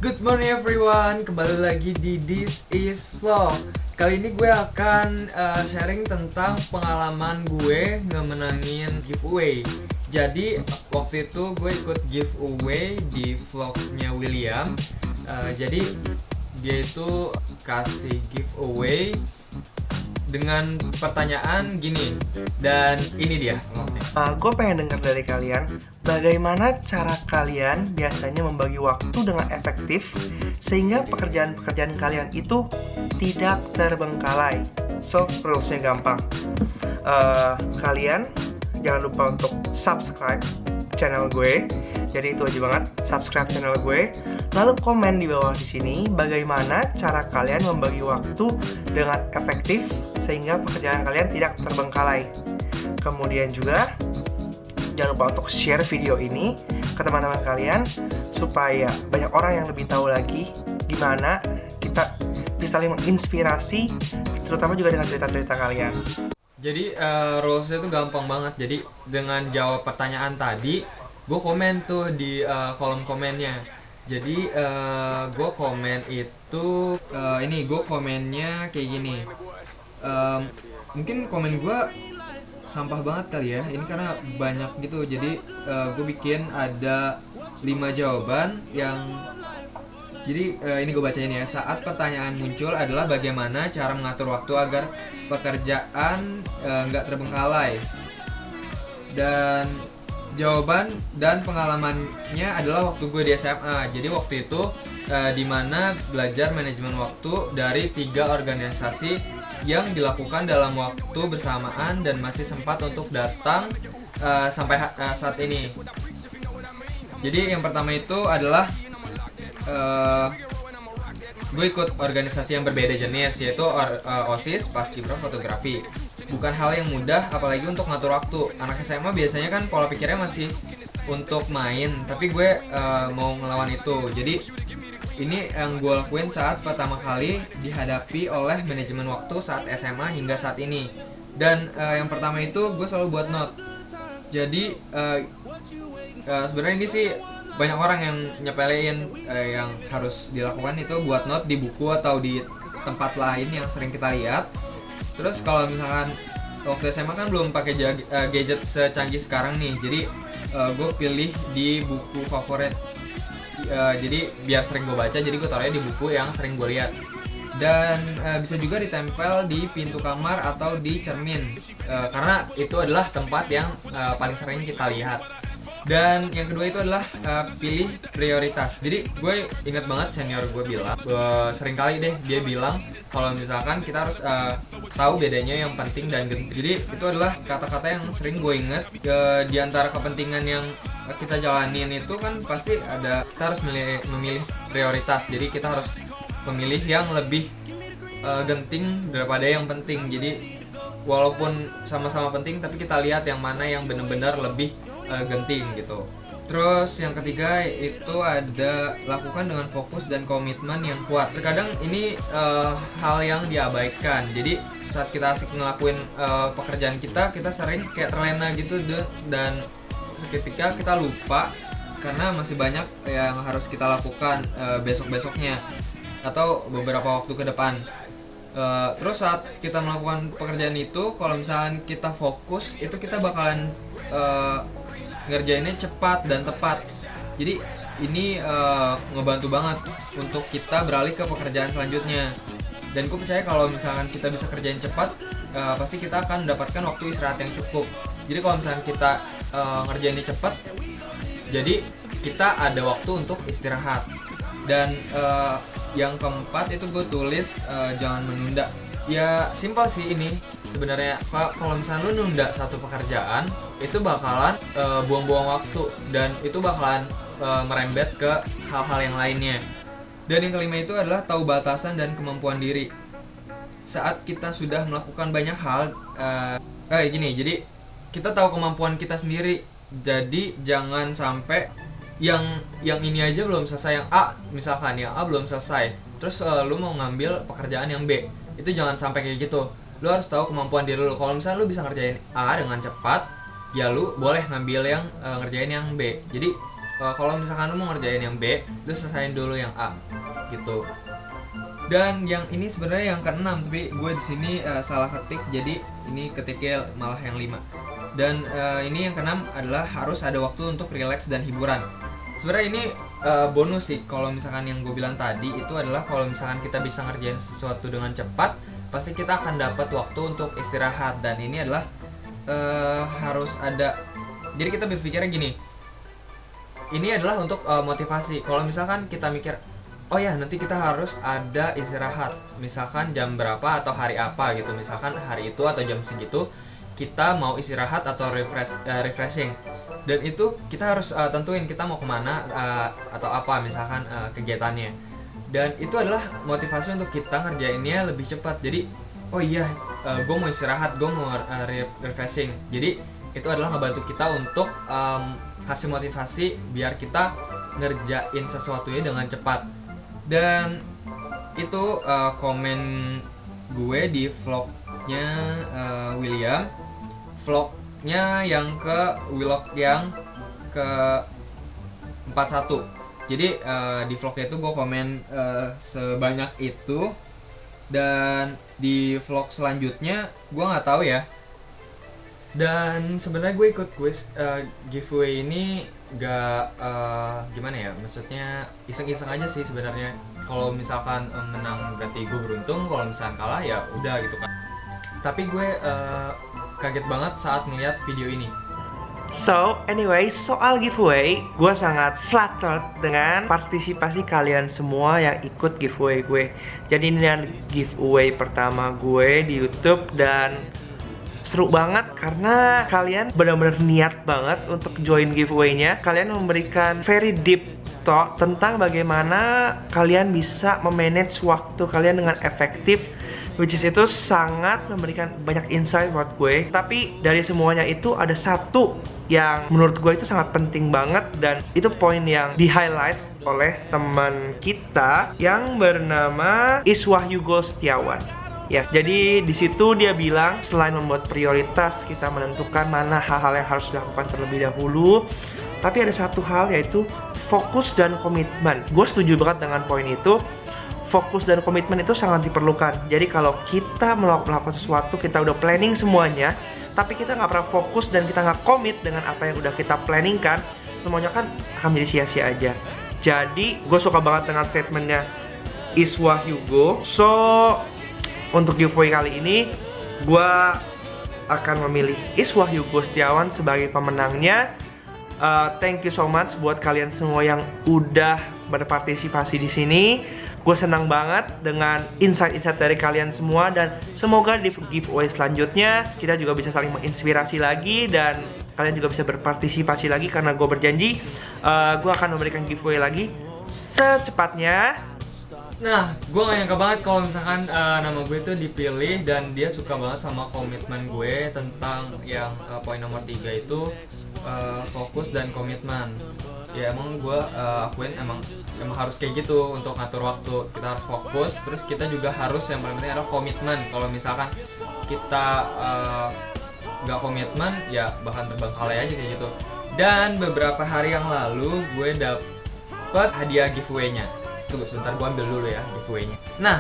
Good morning everyone, kembali lagi di This Is Vlog. Kali ini gue akan sharing tentang pengalaman gue ngemenangin giveaway. Jadi waktu itu gue ikut giveaway di vlognya William. Jadi dia itu kasih giveaway dengan pertanyaan gini, dan ini dia vlognya. Gue pengen dengar dari kalian, bagaimana cara kalian biasanya membagi waktu dengan efektif sehingga pekerjaan-pekerjaan kalian itu tidak terbengkalai. So, rulesnya gampang. Kalian jangan lupa untuk subscribe channel gue. Jadi itu aja banget, subscribe channel gue. Lalu komen di bawah di sini bagaimana cara kalian membagi waktu dengan efektif sehingga pekerjaan kalian tidak terbengkalai. Kemudian juga jangan lupa untuk share video ini ke teman-teman kalian supaya banyak orang yang lebih tahu lagi gimana kita bisa saling menginspirasi, terutama juga dengan cerita-cerita kalian. Jadi rulesnya tuh gampang banget. Jadi dengan jawab pertanyaan tadi, gue komen tuh di kolom komennya. Jadi gue komen itu ini gue komennya kayak gini. Mungkin komen gue sampah banget kali ya, ini karena banyak gitu. Jadi gue bikin ada 5 jawaban yang ini gue bacain ya. Saat pertanyaan muncul adalah bagaimana cara mengatur waktu agar pekerjaan nggak terbengkalai. Dan jawaban dan pengalamannya adalah waktu gue di SMA. Jadi waktu itu dimana belajar manajemen waktu dari 3 organisasi yang dilakukan dalam waktu bersamaan dan masih sempat untuk datang sampai saat ini. Jadi yang pertama itu adalah gue ikut organisasi yang berbeda jenis, yaitu OSIS Paskibra Fotografi. Bukan hal yang mudah, apalagi untuk ngatur waktu. Anak SMA biasanya kan pola pikirnya masih untuk main, tapi gue mau ngelawan itu. Jadi ini yang gue lakuin saat pertama kali dihadapi oleh manajemen waktu saat SMA hingga saat ini. Dan yang pertama itu gue selalu buat note. Jadi sebenarnya ini sih banyak orang yang nyepelein yang harus dilakukan itu buat note di buku atau di tempat lain yang sering kita lihat. Terus kalau misalkan waktu SMA kan belum pakai gadget secanggih sekarang nih. Jadi gue pilih di buku favorit. Jadi biar sering gue baca, jadi gue taruhnya di buku yang sering gue lihat. Dan bisa juga ditempel di pintu kamar atau di cermin, karena itu adalah tempat yang paling sering kita lihat. Dan yang kedua itu adalah pilih prioritas. Jadi gue ingat banget senior gue bilang, sering kali deh dia bilang kalau misalkan kita harus tahu bedanya yang penting dan genting. Jadi itu adalah kata-kata yang sering gue inget. Di antara kepentingan yang kita jalanin itu kan pasti ada, kita harus memilih prioritas. Jadi kita harus memilih yang lebih genting daripada yang penting. Jadi walaupun sama-sama penting, tapi kita lihat yang mana yang benar-benar lebih genting gitu. Terus yang ketiga itu ada lakukan dengan fokus dan komitmen yang kuat. Terkadang ini hal yang diabaikan. Jadi saat kita asik ngelakuin pekerjaan kita sering kayak terlena gitu, dan seketika kita lupa karena masih banyak yang harus kita lakukan besok-besoknya atau beberapa waktu ke depan. Terus saat kita melakukan pekerjaan itu, kalau misalnya kita fokus, itu kita bakalan ngerjainnya cepat dan tepat. Jadi ini ngebantu banget untuk kita beralih ke pekerjaan selanjutnya. Dan gue percaya kalau misalkan kita bisa kerjain cepat, pasti kita akan mendapatkan waktu istirahat yang cukup. Jadi kalau misalkan kita ngerjainnya cepat, jadi kita ada waktu untuk istirahat. Dan yang keempat itu gue tulis jangan menunda. Ya simpel sih ini sebenarnya. Kalau misalnya lu nunda satu pekerjaan, itu bakalan buang-buang waktu, dan itu bakalan merembet ke hal-hal yang lainnya. Dan yang kelima itu adalah tahu batasan dan kemampuan diri. Saat kita sudah melakukan banyak hal jadi kita tahu kemampuan kita sendiri. Jadi jangan sampai yang ini aja belum selesai, yang A misalkan, yang A belum selesai, terus lu mau ngambil pekerjaan yang B. Itu jangan sampai kayak gitu. Lu harus tahu kemampuan diri lu. Kalau misalnya lu bisa ngerjain A dengan cepat, ya lu boleh ngambil yang ngerjain yang B. Jadi kalau misalkan lu mau ngerjain yang B, lu selesain dulu yang A gitu. Dan yang ini sebenarnya yang keenam, tapi gue di sini salah ketik, jadi ini ketiknya malah yang 5. Dan ini yang keenam adalah harus ada waktu untuk relax dan hiburan. Sebenarnya ini bonus sih. Kalau misalkan yang gue bilang tadi itu adalah kalau misalkan kita bisa ngerjain sesuatu dengan cepat, pasti kita akan dapat waktu untuk istirahat. Dan ini adalah harus ada. Jadi kita berpikirnya gini, ini adalah untuk motivasi. Kalau misalkan kita mikir, oh ya nanti kita harus ada istirahat, misalkan jam berapa atau hari apa gitu, misalkan hari itu atau jam segitu kita mau istirahat atau refreshing, dan itu kita harus tentuin kita mau kemana atau apa misalkan kegiatannya. Dan itu adalah motivasi untuk kita ngerjainnya lebih cepat. Jadi oh iya, gue mau istirahat, gue mau refreshing. Jadi itu adalah ngebantu kita untuk kasih motivasi biar kita ngerjain sesuatunya dengan cepat. Dan itu komen gue di vlognya William, vlognya yang vlog yang ke 41. Jadi di vlognya itu gue komen sebanyak itu. Dan di vlog selanjutnya gue nggak tahu ya. Dan sebenarnya gue ikut quiz giveaway ini gak gimana ya, maksudnya iseng-iseng aja sih sebenarnya. Kalau misalkan menang berarti gue beruntung, kalau misalkan kalah ya udah gitu kan. Tapi gue kaget banget saat melihat video ini. So, anyway, soal giveaway, gue sangat flattered dengan partisipasi kalian semua yang ikut giveaway gue. Jadi ini adalah giveaway pertama gue di YouTube dan seru banget karena kalian benar-benar niat banget untuk join giveaway-nya. Kalian memberikan very deep talk tentang bagaimana kalian bisa memanage waktu kalian dengan efektif, which is itu sangat memberikan banyak insight buat gue. Tapi dari semuanya itu ada satu yang menurut gue itu sangat penting banget, dan itu poin yang di highlight oleh teman kita yang bernama Iswah Yugo Setiawan. Ya, jadi di situ dia bilang selain membuat prioritas, kita menentukan mana hal-hal yang harus dilakukan terlebih dahulu, tapi ada satu hal yaitu fokus dan komitmen. Gue setuju banget dengan poin itu. Fokus dan komitmen itu sangat diperlukan. Jadi kalau kita melakukan sesuatu, kita udah planning semuanya, tapi kita nggak pernah fokus dan kita nggak komit dengan apa yang udah kita planningkan, semuanya kan akan menjadi sia-sia aja. Jadi gue suka banget dengan statementnya Iswah Yugo. So untuk giveaway kali ini, gue akan memilih Iswah Yugo Setiawan sebagai pemenangnya. Thank you so much buat kalian semua yang udah berpartisipasi di sini. Gue senang banget dengan insight-insight dari kalian semua, dan semoga di giveaway selanjutnya kita juga bisa saling menginspirasi lagi dan kalian juga bisa berpartisipasi lagi, karena gue berjanji gue akan memberikan giveaway lagi secepatnya. Nah, gue gak nyangka banget kalau misalkan nama gue itu dipilih, dan dia suka banget sama komitmen gue tentang yang poin nomor 3 itu fokus dan komitmen. Ya emang gue akuin emang harus kayak gitu untuk ngatur waktu. Kita harus fokus, terus kita juga harus yang paling penting adalah komitmen. Kalau misalkan kita gak komitmen, ya bahkan terbengkalai aja kayak gitu. Dan beberapa hari yang lalu gue dapet hadiah giveaway-nya. Tunggu sebentar, gue ambil dulu ya giveaway-nya. Nah,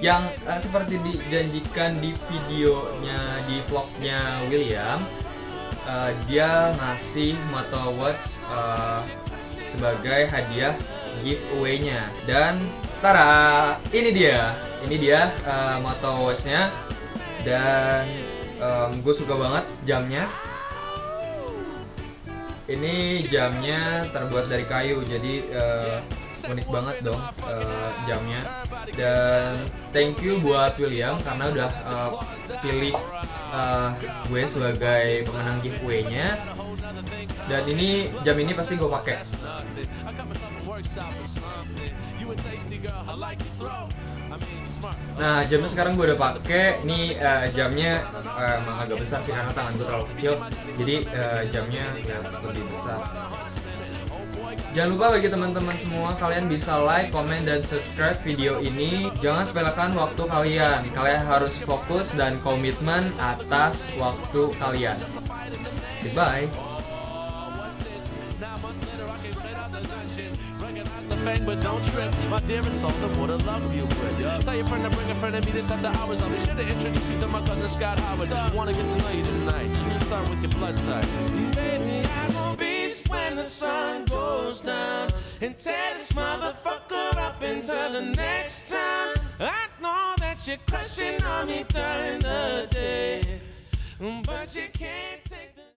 yang seperti dijanjikan di videonya, di vlognya William, dia ngasih Moto Watch sebagai hadiah giveaway-nya. Dan tara, ini dia Moto Watch-nya. Dan gue suka banget jamnya. Ini jamnya terbuat dari kayu, jadi unik banget dong jamnya. Dan thank you buat William karena udah pilih gue sebagai pemenang giveaway-nya. Dan ini jam ini pasti gue pakai. Nah, jamnya sekarang gue udah pakai. Nih jamnya emang agak besar sih karena tangan gue terlalu kecil. Jadi jamnya ya lebih besar. Jangan lupa bagi teman-teman semua, kalian bisa like, comment, dan subscribe video ini. Jangan sepelekan waktu kalian. Kalian harus fokus dan komitmen atas waktu kalian. Goodbye. fang, but don't trip. My dear, it's all the more to love you with. Tell your friend to bring a friend and meet us after hours. I'll be sure to introduce you to my cousin Scott Howard. Wanna get to know you tonight. Start with your blood type. Baby, I gon' be when the sun goes down and tear this motherfucker up until the next time. I know that you're crushing on me during the day, but you can't take